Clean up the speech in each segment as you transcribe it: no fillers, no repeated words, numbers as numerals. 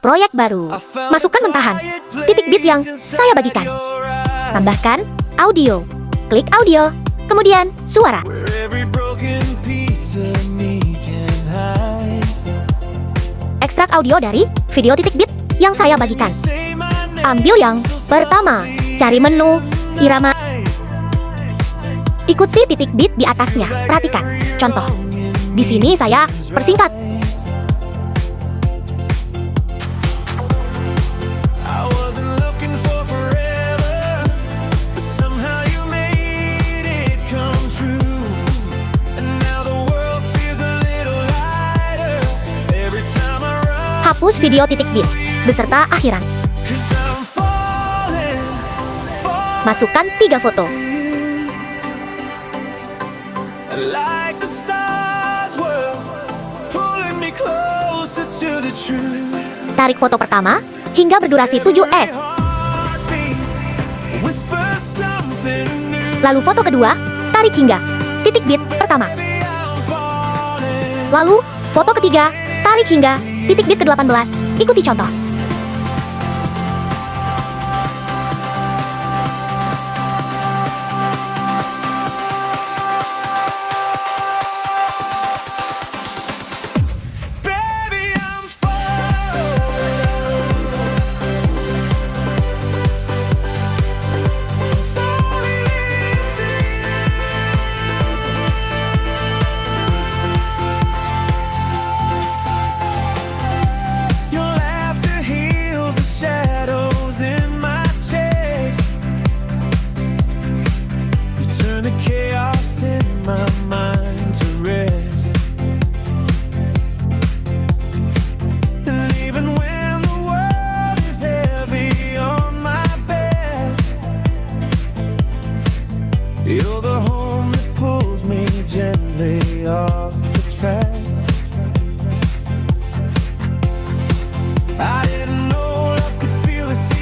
proyek baru. Masukkan mentahan, titik bit yang saya bagikan. Tambahkan audio. Klik audio, kemudian suara. Ekstrak audio dari video titik bit yang saya bagikan. Ambil yang pertama, cari menu, irama. Ikuti titik bit di atasnya. Perhatikan. Contoh. Di sini saya persingkat. Hapus video titik bit beserta akhiran. Masukkan 3 foto. Tarik foto pertama hingga berdurasi 7s. Lalu foto kedua, tarik hingga titik bit pertama. Lalu foto ketiga, tarik hingga titik bit ke-18. Ikuti contoh.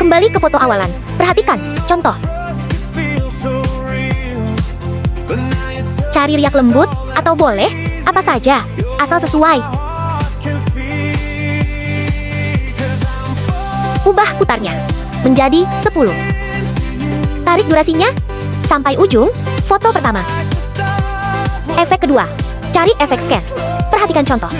Kembali ke foto awalan. Perhatikan contoh. Cari riak lembut atau boleh apa saja, asal sesuai. Ubah putarnya menjadi 10. Tarik durasinya sampai ujung foto pertama. Efek kedua, cari efek scan. Perhatikan contoh.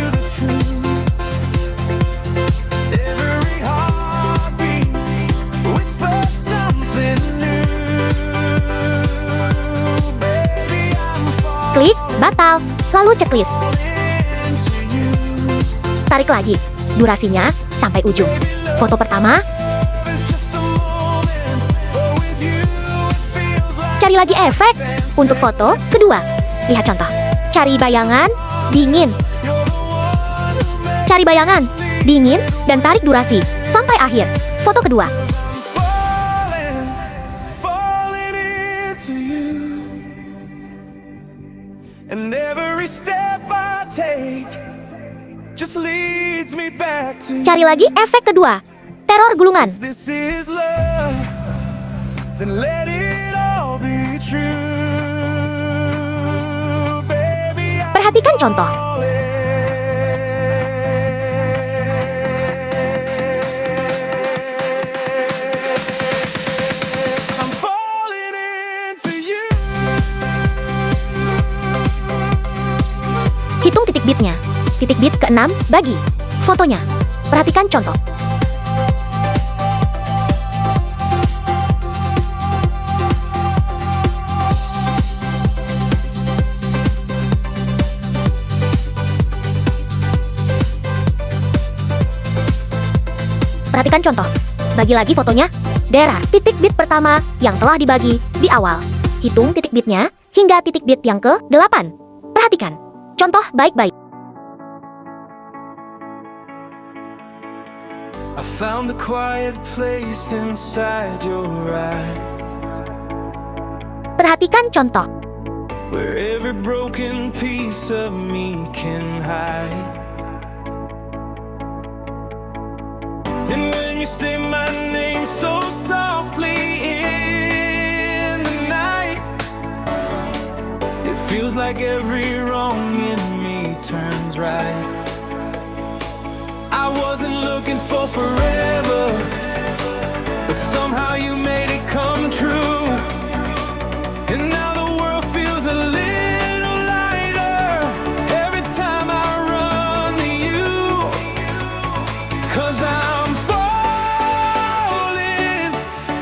Klik batal, lalu checklist. Tarik lagi, durasinya sampai ujung. Foto pertama. Cari lagi efek untuk foto kedua. Lihat contoh. Cari bayangan, dingin. Cari bayangan, dingin, dan tarik durasi sampai akhir. Foto kedua. Cari lagi efek kedua. Teror gulungan. Perhatikan contoh. Hitung titik bitnya. Titik bit ke-6 bagi fotonya. Perhatikan contoh. Perhatikan contoh. Bagi lagi fotonya. Daerah titik bit pertama yang telah dibagi di awal. Hitung titik bitnya hingga titik bit yang ke-8. Perhatikan contoh baik-baik. I found a quiet place inside your eyes, Perhatikan contoh. where every broken piece of me can hide. And when you say my name so softly in the night, it feels like every wrong in me turns right. I wasn't looking for forever. 'Cause I'm falling,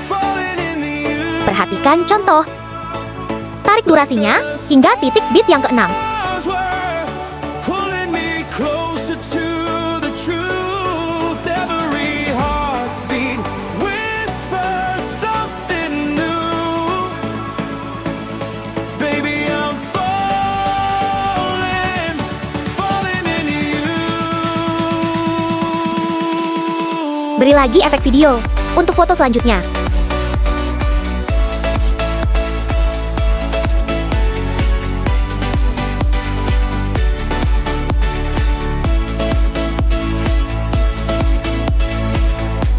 falling into you. Perhatikan contoh. Tarik durasinya hingga titik beat yang ke-6. Stars were pulling me closer to the truth. Every heartbeat whispers something new. Baby, I'm falling, falling into you. Beri lagi efek video untuk foto selanjutnya.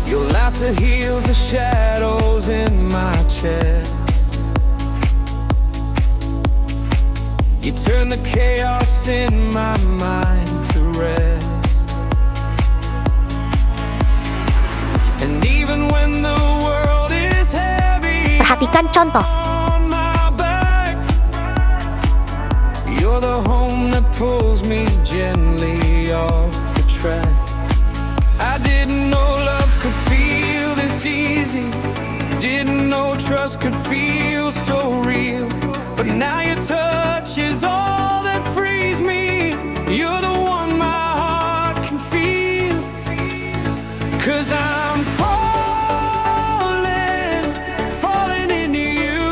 Your laughter heals the shadows in my chest. You turn the chaos in my mind to rest. And even when the world is heavy Perhatikan contoh. on my back, you're the home that pulls me gently off the track. I didn't know love could feel this easy. Didn't know trust could feel so real. But now your touch is all that frees me. You're the one my heart can feel. 'Cause I'm falling, falling into you.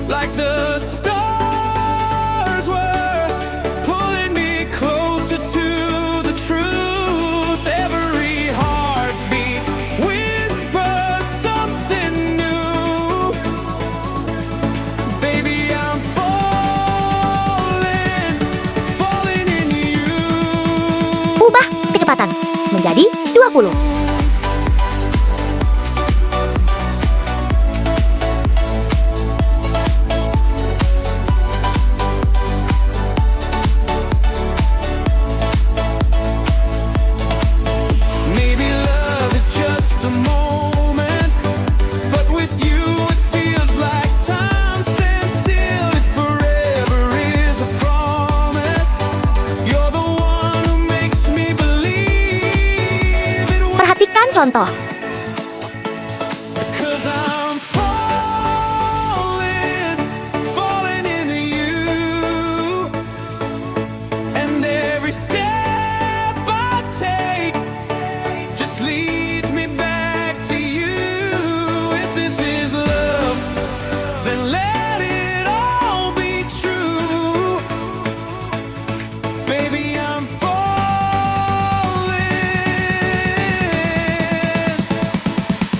Like the stars were pulling me closer to the truth. Every heartbeat whispers something new. Baby, I'm falling, falling into you. Ubah kecepatan menjadi 20. Maybe love is just a moment, but with you it feels like time stands still. If forever is a promise, you're the one who makes me believe it. Perhatikan contoh. 'Cause I'm falling, falling into you. And every step I take just leads me back to you. If this is love, then let it all be true. Baby, I'm falling.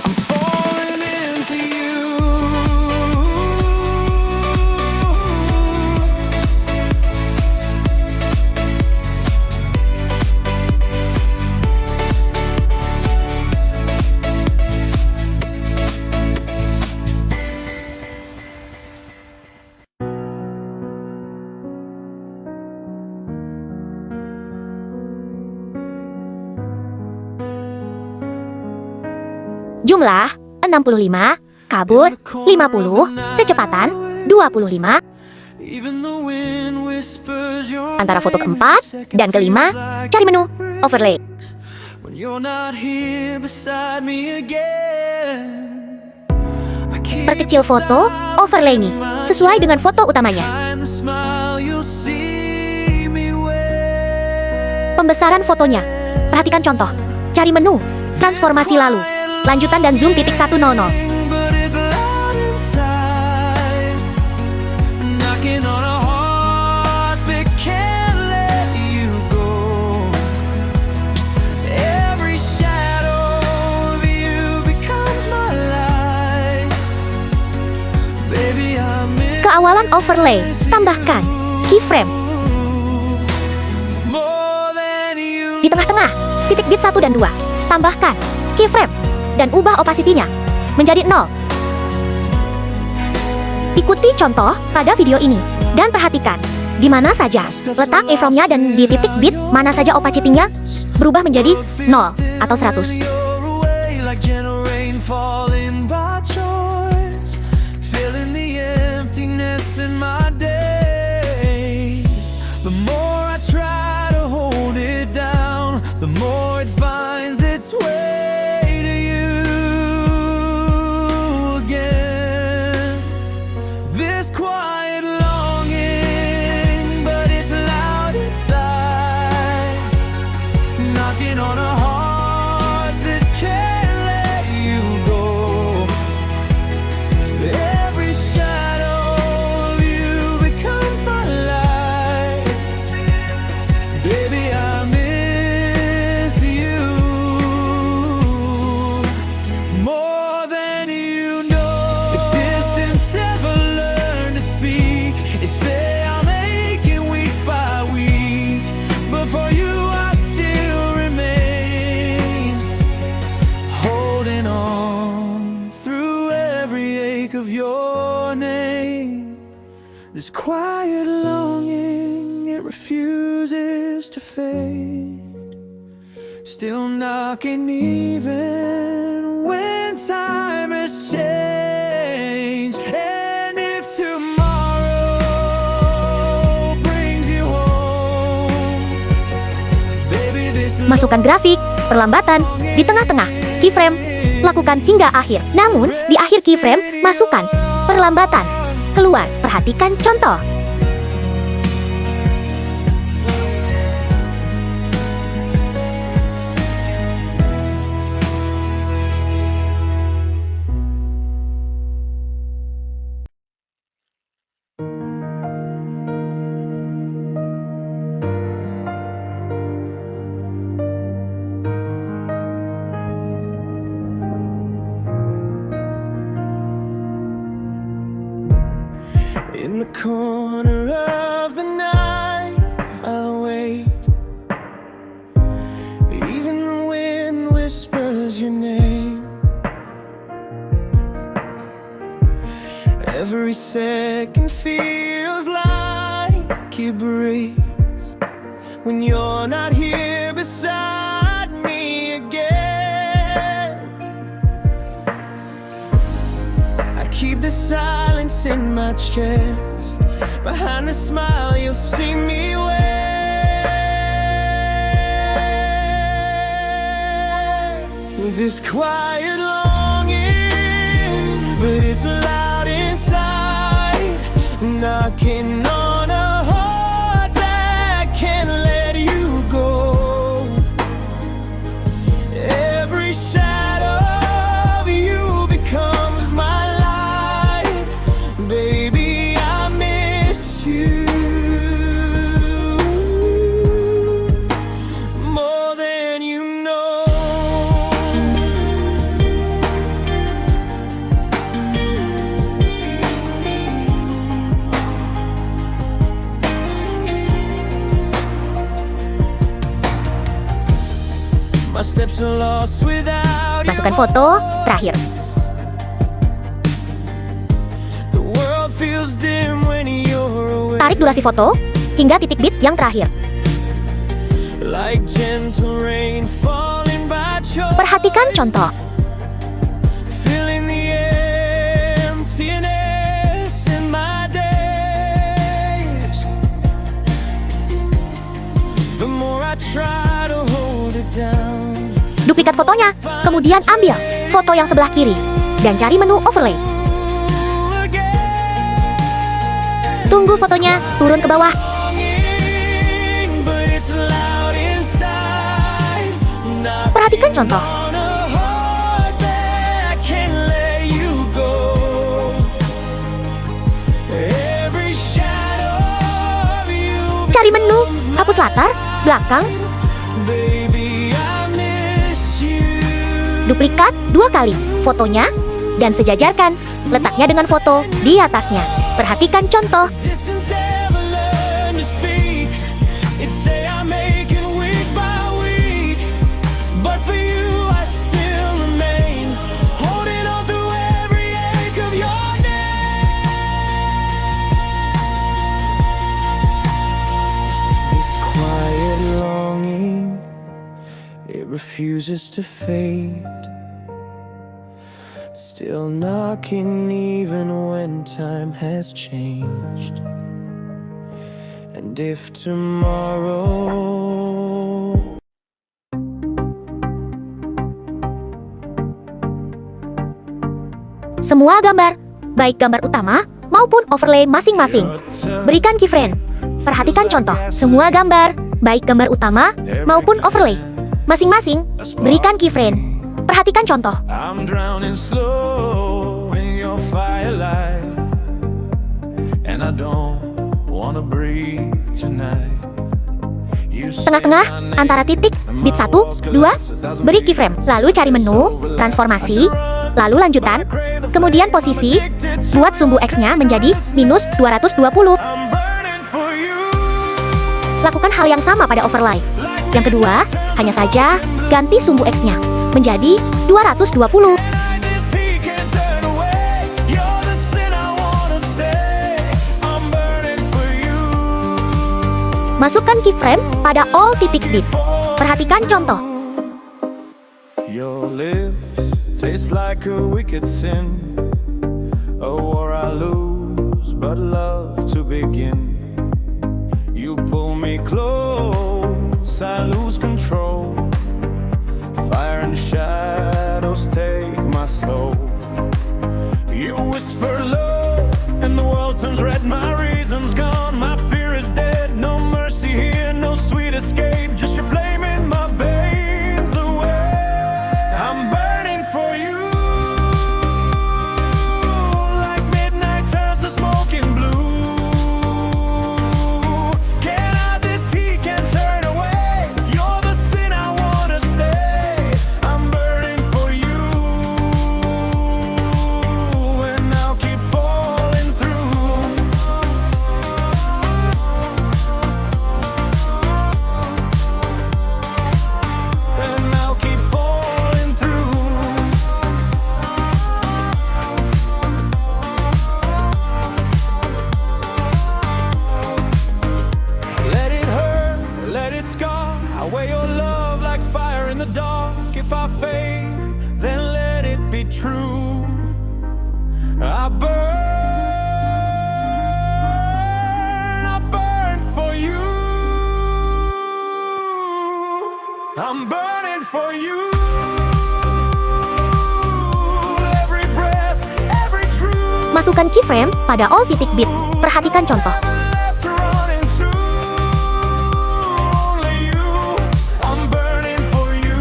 I'm falling into you. Jumlah 65, kabut 50, kecepatan 25. Even the wind whispers your Antara foto name keempat in dan seconds kelima, like cari menu overlay. when you're not here beside me again. I keep Perkecil foto overlay nih sesuai dengan foto utamanya. behind the smile you'll see me with. Pembesaran fotonya. Perhatikan contoh. Cari menu, transformasi lalu, lanjutan dan zoom titik 100. But it's loud inside, knocking on a heart that can't let you go. Every shadow of you becomes my light. Baby, I'm in Keawalan overlay, tambahkan keyframe. more than you. Di tengah-tengah, titik bit 1 dan 2. Tambahkan keyframe dan ubah opacity-nya menjadi 0. Ikuti contoh pada video ini dan perhatikan di mana saja letak keyframe-nya dan di titik bit mana saja opacity-nya berubah menjadi 0 atau 100. You're away like gentle rain falling by choice, filling the emptiness in my days. The more I try to hold it down, knocking on a heart that can't let you go. Every shadow of you becomes my light. Baby, I miss you more than you know. If distance ever learned to speak, it say I'm aching week by week, but for you I still remain, holding on through every ache of your name. This quiet longing, it refuses to fade, still knocking even when time has changed. And if tomorrow brings you home, baby, this Masukkan grafik, perlambatan, di tengah-tengah, keyframe, lakukan hingga akhir. Namun, di akhir keyframe, masukkan perlambatan. Keluar, perhatikan contoh. in the corner of the night, I'll wait. Even the wind whispers your name. Every second feels like it breaks when you're not here beside me again. I keep the silence in my chest. Behind the smile you'll see me wear. This quiet longing, but it's loud inside, knocking on a heart that can't let you go. Every shadow of you becomes my light. Baby, I miss you more than you know. My steps are lost without you. Masukkan foto terakhir. The world feels dim when you're away. Tarik durasi foto hingga titik bit yang terakhir. Like gentle rain falling by choice. Perhatikan contoh. Filling the emptiness in my days. The more I try to hold it down. Duplikat fotonya, kemudian ambil foto yang sebelah kiri dan cari menu overlay. Tunggu fotonya turun ke bawah. But it's loud inside. Perhatikan contoh. On a heart that can't let you go. Every shadow of you. Cari menu, hapus latar, belakang, Baby, I miss you. duplikat 2 kali fotonya, dan sejajarkan letaknya dengan foto di atasnya. Perhatikan contoh. Distance ever learn to speak. It say I'm making week by week, but for you I still remain, holding on through every ache of your name. This quiet longing, it refuses to fade. Still knocking even when time has changed. And if tomorrow Semua gambar, baik gambar utama maupun overlay masing-masing. Berikan keyframe. Perhatikan contoh. Semua gambar, baik gambar utama maupun overlay, Masing-masing, berikan keyframe. Perhatikan contoh. I'm drowning slow in your firelight, and I don't wanna breathe tonight. Tengah-tengah, antara titik, bit 1, 2, beri keyframe. Lalu cari menu, transformasi, lalu lanjutan, kemudian posisi, buat sumbu X-nya menjadi minus 220. Lakukan hal yang sama pada overlay. Yang kedua, hanya saja ganti sumbu X-nya menjadi 220. Masukkan keyframe pada all titik bit. Perhatikan contoh. Your lips taste like a wicked sin, a war I lose, but love to begin. You pull me close, I lose control. Fire and shadows take my soul. You whisper love, and the world turns red. My reason's gone, my fear is dead. No mercy here, no sweet escape. Just your flame in my veins away. I'm burning for you, like midnight turns to smoking blue. Can't hide this heat, can't turn away. You're the sin, I wanna stay. I'm burning for you, and I'll keep falling through. And I'll keep falling through. Let it hurt, let it scar. I wear your love like fire in the dark. If I fade, then let it be true. I burn for you. I'm burning for you. Every breath, every truth. Masukkan keyframe pada all titik bit. Perhatikan contoh. Left running to only you. I'm burning for you.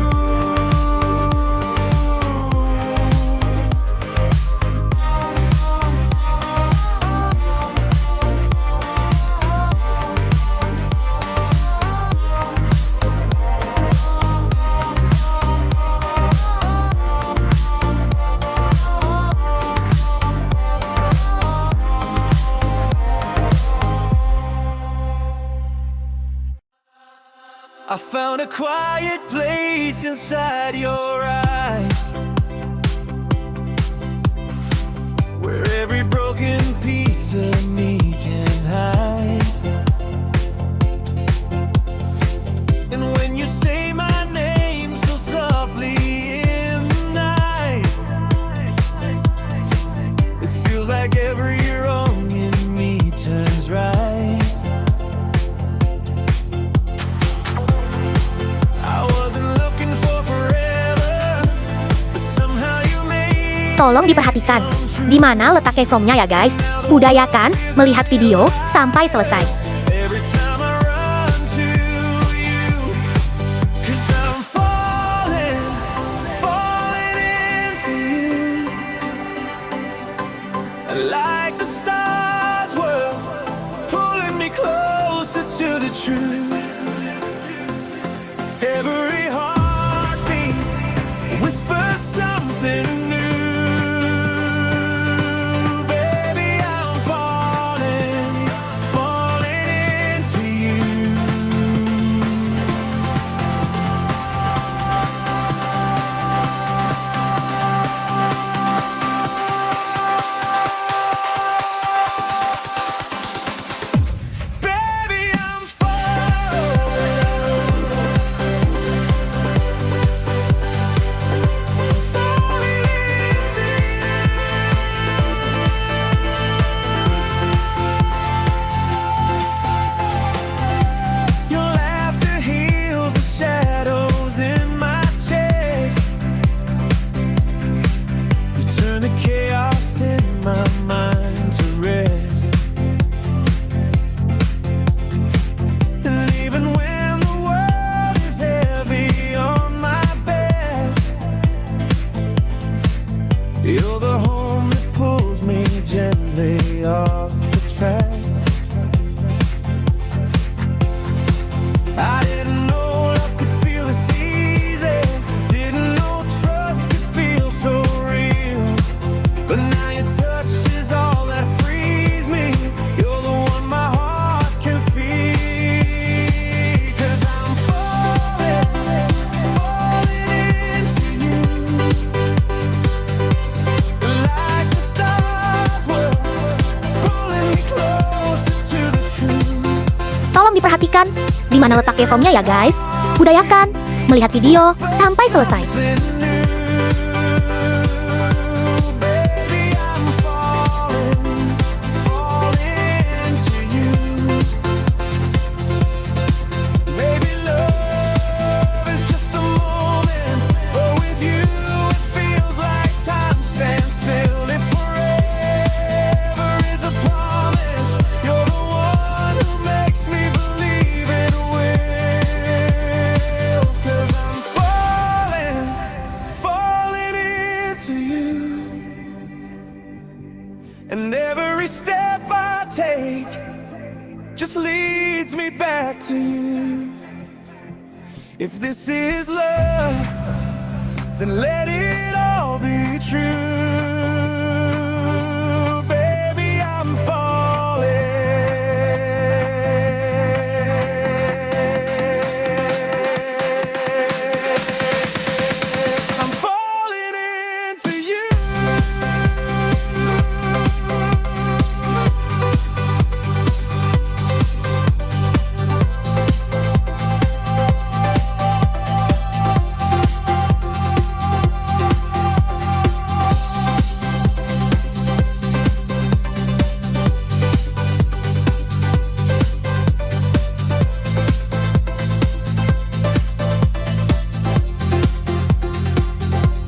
I found a quiet place inside your eyes, where every broken piece of me can hide. And when you say my name so softly in the night, it feels like every wrong in me turns right. I wasn't looking for forever, but somehow you made. Tolong diperhatikan, di mana letak keyframe-nya ya guys. Budayakan melihat video sampai selesai. Every time I run to you, 'cause I'm falling into you. Like the stars were pulling me closer to the truth. Every heartbeat whispers something new. Baby, I'm falling off the track. I didn't know love could feel this easy. Didn't know trust could feel so real. But now your touch is all that frees me. You're the one my heart can feel. 'Cause I'm falling into you. Like the stars were pulling me closer to the truth. Tolong diperhatikan di mana letak keyframe-nya ya guys. Budayakan melihat video sampai selesai. Baby, I'm falling to you. Maybe love is just a moment, but with you it feels like time stands still. If forever is a promise, you're the one who makes me believe it will. 'Cause I'm falling into you. And every step I take just leads me back to you. If this is love, then let it all be true. Baby, I'm falling. I'm falling into you.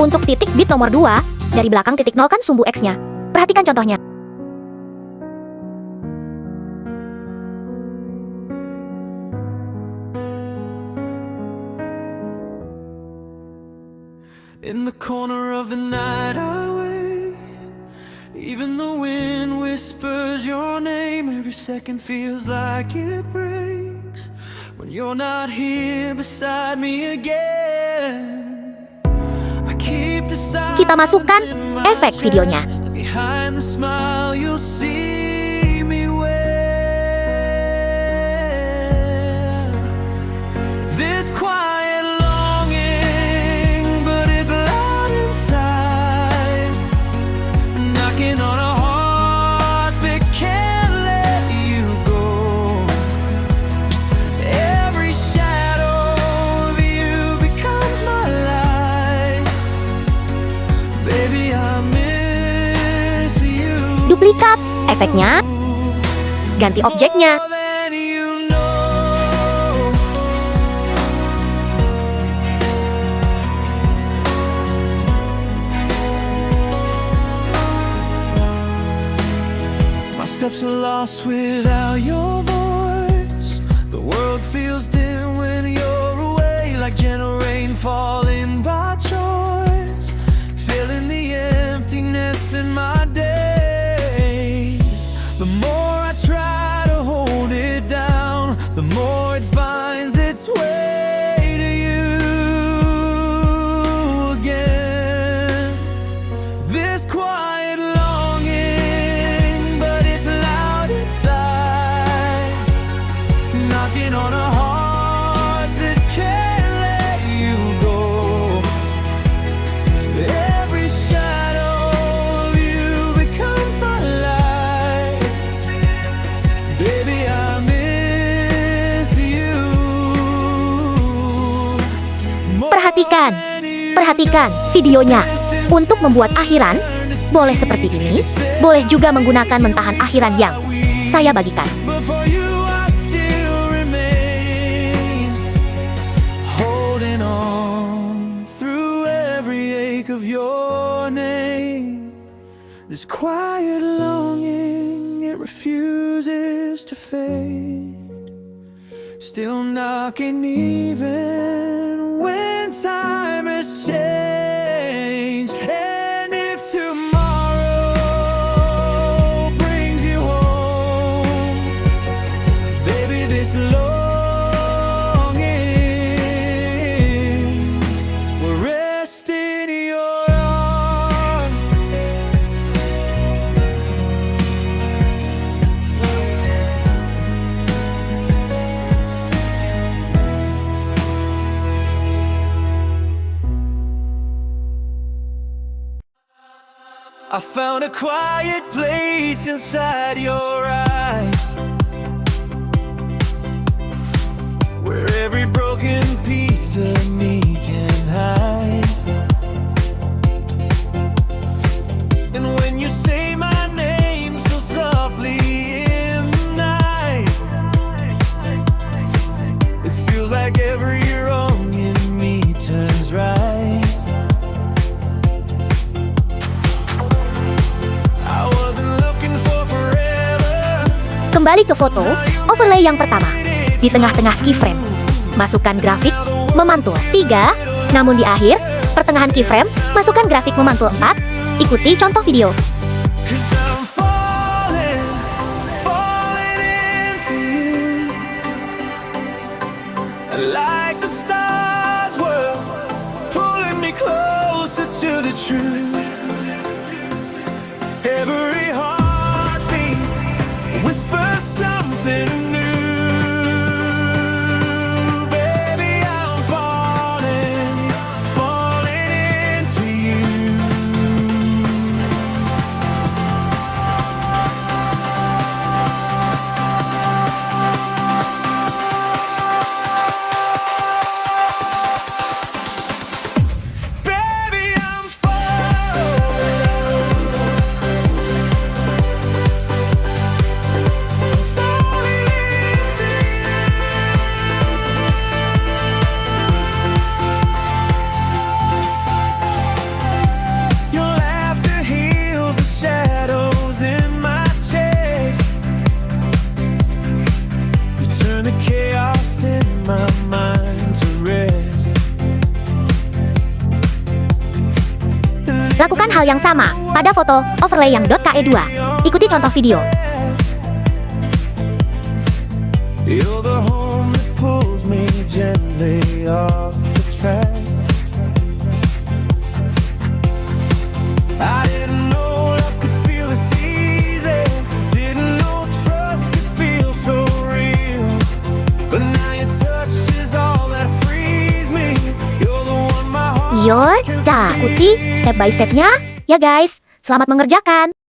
Untuk titik bit nomor 2, dari belakang titik nolkan sumbu X-nya. Perhatikan contohnya. In the corner of the night I wait. Even the wind whispers your name. Every second feels like it breaks when you're not here beside me again. I keep the Kita masukkan efek videonya. Behind the smile you'll see me wear. This quiet longing, but it's loud inside, knocking on a heart that can't let you go. Every shadow of you becomes my light. Baby, I miss you. Duplikat efeknya. Ganti objeknya. More than you know. My steps are lost without your voice. The world feels dim when you're away, like gentle rain falling by choice, filling the emptiness in my days. The more I try to hold it down, the more it finds its way to you again. This quiet longing, but it's loud inside, knocking on a heart that can't let you go. Every shadow of you becomes my light. Baby, I miss you. More Perhatikan. than you Perhatikan videonya. Untuk membuat akhiran, boleh seperti ini, boleh juga menggunakan mentahan akhiran yang saya bagikan. But for you I still remain, holding on through every ache of your name. This quiet longing, it refuses to fade, still knocking even when time has changed. And if tomorrow brings you I found a quiet place inside your eyes, where every broken piece of me can hide. And when you say my name so softly in the night, it feels like every wrong in me turns right. I wasn't looking for forever. Kembali ke foto, overlay yang pertama. Di tengah-tengah keyframe, masukkan grafik memantul 3, namun di akhir, pertengahan keyframe, masukkan grafik memantul 4. Ikuti contoh video. 'Cause I'm falling, falling into you. Like the stars were pulling me closer to the truth. Every heartbeat whispers something new. Baby, I'm falling, falling into you. Baby, I'm falling into you. Your laughter heals the shadows in my chest. You turn the chaos in my mind to rest. Lakukan hal yang sama pada foto overlay yang .ke2. Ikuti contoh video. You're the home that pulls me gently off the track. I didn't know love could feel this easy. Didn't know trust could feel so real. But now your touch is all that frees me. You're the one my heart Ikuti step by stepnya ya guys. Selamat mengerjakan.